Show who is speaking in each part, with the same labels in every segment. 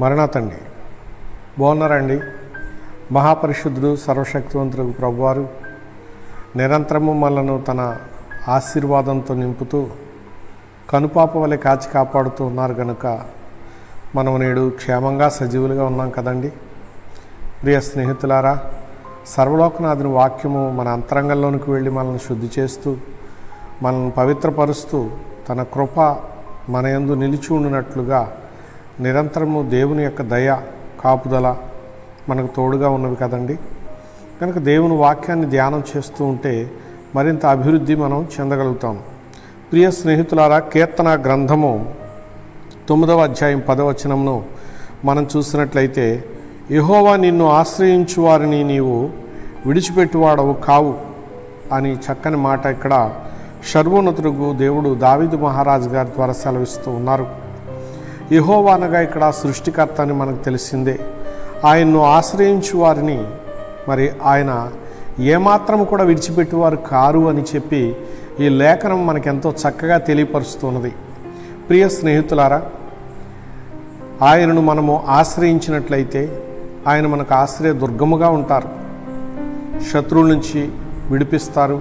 Speaker 1: మరణాతండి బాగున్నారండి. మహాపరిశుద్ధుడు సర్వశక్తివంతుడు ప్రభువారు నిరంతరము మనలను తన ఆశీర్వాదంతో నింపుతూ కనుపాప వలె కాచి కాపాడుతూ ఉన్నారు కనుక మనం నేడు క్షేమంగా సజీవులుగా ఉన్నాం కదండి. ప్రియ స్నేహితులారా, సర్వలోకనాథుని వాక్యము మన అంతరంగంలోనికి వెళ్ళి మనల్ని శుద్ధి చేస్తూ మనల్ని పవిత్రపరుస్తూ తన కృప మన యందు నిలిచి ఉండినట్లుగా నిరంతరము దేవుని యొక్క దయ కాపుదల మనకు తోడుగా ఉన్నవి కదండి. కనుక దేవుని వాక్యాన్ని ధ్యానం చేస్తూ ఉంటే మరింత అభివృద్ధి మనం చెందగలుగుతాం. ప్రియ స్నేహితులారా, కీర్తన గ్రంథము 9వ అధ్యాయం 10వ వచనమును మనం చూసినట్లయితే, యెహోవా నిన్ను ఆశ్రయించు వారిని నీవు విడిచిపెట్టువాడవు కావు అని చక్కని మాట ఇక్కడ సర్వోన్నతుడు దేవుడు దావీదు మహారాజు గారి ద్వారా సెలవిస్తూ ఉన్నారు. యెహోవా అనగా ఇక్కడ సృష్టికర్త అని మనకు తెలిసిందే. ఆయన్ను ఆశ్రయించు వారిని మరి ఆయన ఏమాత్రం కూడా విడిచిపెట్టేవారు కారు అని చెప్పి ఈ లేఖనం మనకెంతో చక్కగా తెలియపరుస్తున్నది. ప్రియ స్నేహితులారా, ఆయనను మనము ఆశ్రయించినట్లయితే ఆయన మనకు ఆశ్రయ దుర్గముగా ఉంటారు. శత్రువుల నుంచి విడిపిస్తారు,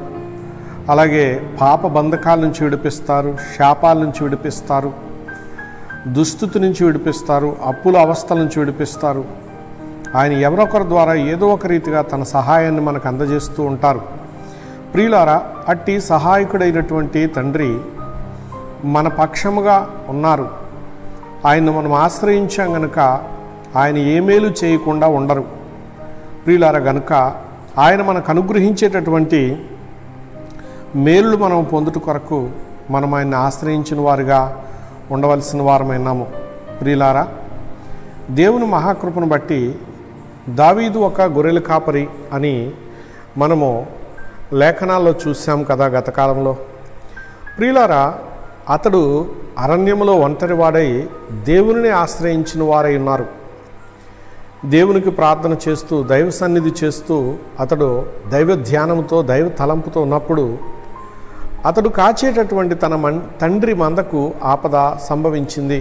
Speaker 1: అలాగే పాప బంధకాల నుంచి విడిపిస్తారు, శాపాల నుంచి విడిపిస్తారు, దుస్థితి నుంచి విడిపిస్తారు, అప్పుల అవస్థల నుంచి విడిపిస్తారు. ఆయన ఎవరొకరి ద్వారా ఏదో ఒక రీతిగా తన సహాయాన్ని మనకు అందజేస్తూ ఉంటారు. ప్రియులారా, అట్టి సహాయకుడైనటువంటి తండ్రి మన పక్షముగా ఉన్నారు. ఆయన్ను మనం ఆశ్రయించాం గనుక ఆయన ఏ మేలు చేయకుండా ఉండరు. ప్రియులారా, గనుక ఆయన మనకు అనుగ్రహించేటటువంటి మేలు మనం పొందుట కొరకు మనం ఆయన్ని ఆశ్రయించిన వారుగా ఉండవలసిన వారమైనాము. ప్రియులారా, దేవుని మహాకృపను బట్టి దావీదు ఒక గొర్రెల కాపరి అని మనము లేఖనాల్లో చూసాం కదా గత కాలంలో. ప్రియులారా, అతడు అరణ్యములో ఒంటరివాడై దేవునిని ఆశ్రయించిన వారై ఉన్నారు. దేవునికి ప్రార్థన చేస్తూ దైవ సన్నిధి చేస్తూ అతడు దైవ ధ్యానంతో దైవ తలంపుతో ఉన్నప్పుడు అతడు కాచేటటువంటి తన తండ్రి మందకు ఆపద సంభవించింది.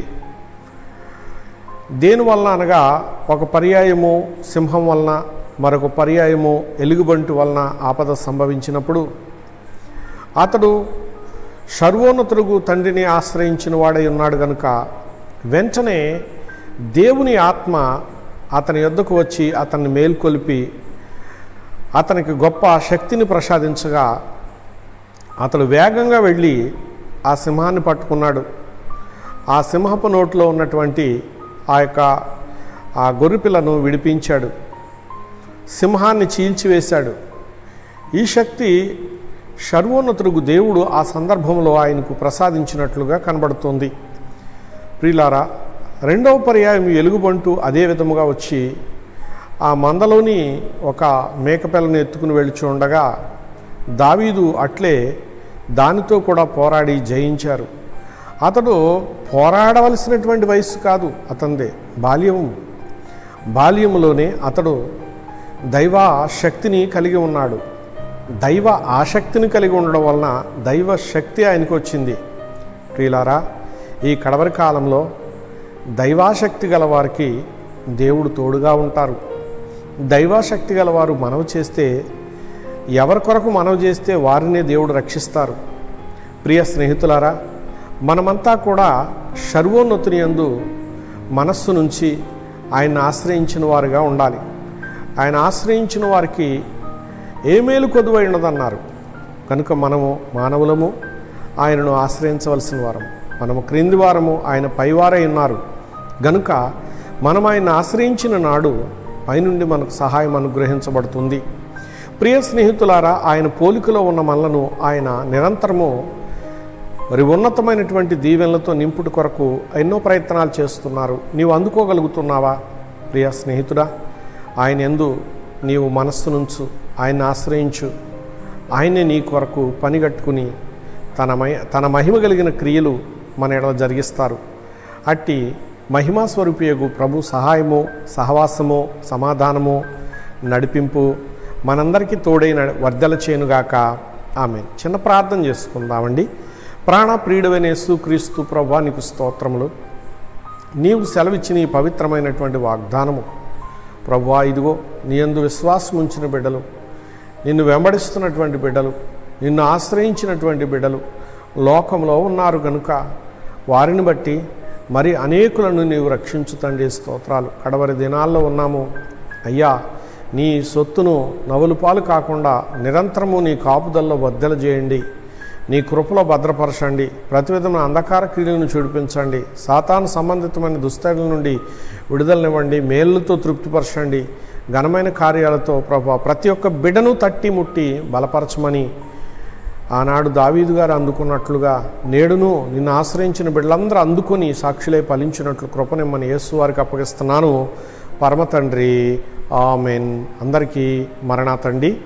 Speaker 1: దేనివలన అనగా, ఒక పర్యాయము సింహం వలన, మరొక పర్యాయము ఎలుగుబంటి వలన ఆపద సంభవించినప్పుడు అతడు సర్వోన్నతుడు తండ్రిని ఆశ్రయించిన వాడై ఉన్నాడు కనుక వెంటనే దేవుని ఆత్మ అతని యొద్దకు వచ్చి అతన్ని మేల్కొల్పి అతనికి గొప్ప శక్తిని ప్రసాదించగా అతడు వేగంగా వెళ్ళి ఆ సింహాన్ని పట్టుకున్నాడు. ఆ సింహపు నోట్లో ఉన్నటువంటి ఆ గొర్రెపిల్లను విడిపించాడు, సింహాన్ని చీల్చివేశాడు. ఈ శక్తి సర్వోన్నతుడు దేవుడు ఆ సందర్భంలో ఆయనకు ప్రసాదించినట్లుగా కనబడుతుంది. ప్రియులారా, రెండవ పర్యాయం ఎలుగుబంటు అదే విధముగా వచ్చి ఆ మందలోని ఒక మేకపిల్లను ఎత్తుకుని వెళుచుండగా దావీదు అట్లే దానితో కూడా పోరాడి జయించారు. అతడు పోరాడవలసినటువంటి వయస్సు కాదు అతనిదే, బాల్యములోనే అతడు దైవ శక్తిని కలిగి ఉన్నాడు. దైవ ఆసక్తిని కలిగి ఉండడం వలన దైవ శక్తి ఆయనకు వచ్చింది. ప్రియులారా, ఈ కడవరి కాలంలో దైవాశక్తి గలవారికి దేవుడు తోడుగా ఉంటారు. దైవాశక్తి గలవారు మనవి చేస్తే, ఎవరి కొరకు మనవి చేస్తే వారినే దేవుడు రక్షిస్తారు. ప్రియ స్నేహితులారా, మనమంతా కూడా సర్వోన్నతుని యందు మనస్సు నుంచి ఆయన్ని ఆశ్రయించిన వారుగా ఉండాలి. ఆయన ఆశ్రయించిన వారికి ఏ మేలు కొదువై ఉండదన్నారు కనుక మనము మానవులము ఆయనను ఆశ్రయించవలసిన వారం. మనము క్రింది వారము, ఆయన పైవారై ఉన్నారు గనుక మనం ఆయన ఆశ్రయించిన నాడు పైనుండి మనకు సహాయం అనుగ్రహించబడుతుంది. ప్రియ స్నేహితులారా, ఆయన పోలికలో ఉన్న మనలను ఆయన నిరంతరము మరి ఉన్నతమైనటువంటి దీవెనలతో నింపుట కొరకు ఎన్నో ప్రయత్నాలు చేస్తున్నారు. నీవు అందుకోగలుగుతున్నావా? ప్రియ స్నేహితుడా, ఆయన యందు నీవు మనస్సు నుంచు, ఆయన్ని ఆశ్రయించు. ఆయనే నీ కొరకు పనిగట్టుకుని తన మహిమ కలిగిన క్రియలు మన ఎడల జరిగిస్తారు. అట్టి మహిమా స్వరూపియగు ప్రభు సహాయము, సహవాసము, సమాధానము, నడిపింపు మనందరికీ తోడైన వర్ధల చేయునుగాక. ఆమేన్. చిన్న ప్రార్థన చేసుకుందామండి. ప్రాణ ప్రియుడైన యేసుక్రీస్తు ప్రభువా, నీకు స్తోత్రములు. నీవు సెలవిచ్చిన ఈ పవిత్రమైనటువంటి వాగ్దానము ప్రభువా, ఇదిగో నీ యందు విశ్వాసం ఉంచిన బిడ్డలు, నిన్ను వెంబడిస్తున్నటువంటి బిడ్డలు, నిన్ను ఆశ్రయించినటువంటి బిడ్డలు లోకంలో ఉన్నారు కనుక వారిని బట్టి మరి అనేకులను నీవు రక్షించు తండ్రి. స్తోత్రాలు. కడవరి దినాల్లో ఉన్నాము అయ్యా. నీ సొత్తును నవ్వులు పాలు కాకుండా నిరంతరము నీ కాపుదల్లో బద్దలు చేయండి. నీ కృపలో భద్రపరచండి. ప్రతి విధమైన అంధకార క్రియలను చూడిపించండి. సాతాను సంబంధితమైన దుస్తల నుండి విడుదలనివ్వండి. మేలుతో తృప్తిపరచండి. ఘనమైన కార్యాలతో ప్రభువా ప్రతి ఒక్క బిడ్డను తట్టి ముట్టి బలపరచమని ఆనాడు దావీదు గారు అందుకున్నట్లుగా నేడును నిన్ను ఆశ్రయించిన బిడ్డలందరూ అందుకొని సాక్షులై ఫలించినట్లు కృపనిమ్మని యేసు వారికి అప్పగిస్తున్నాను. పరమ తండ్రి. ఆమెన్. అందరికీ మరణాతండి.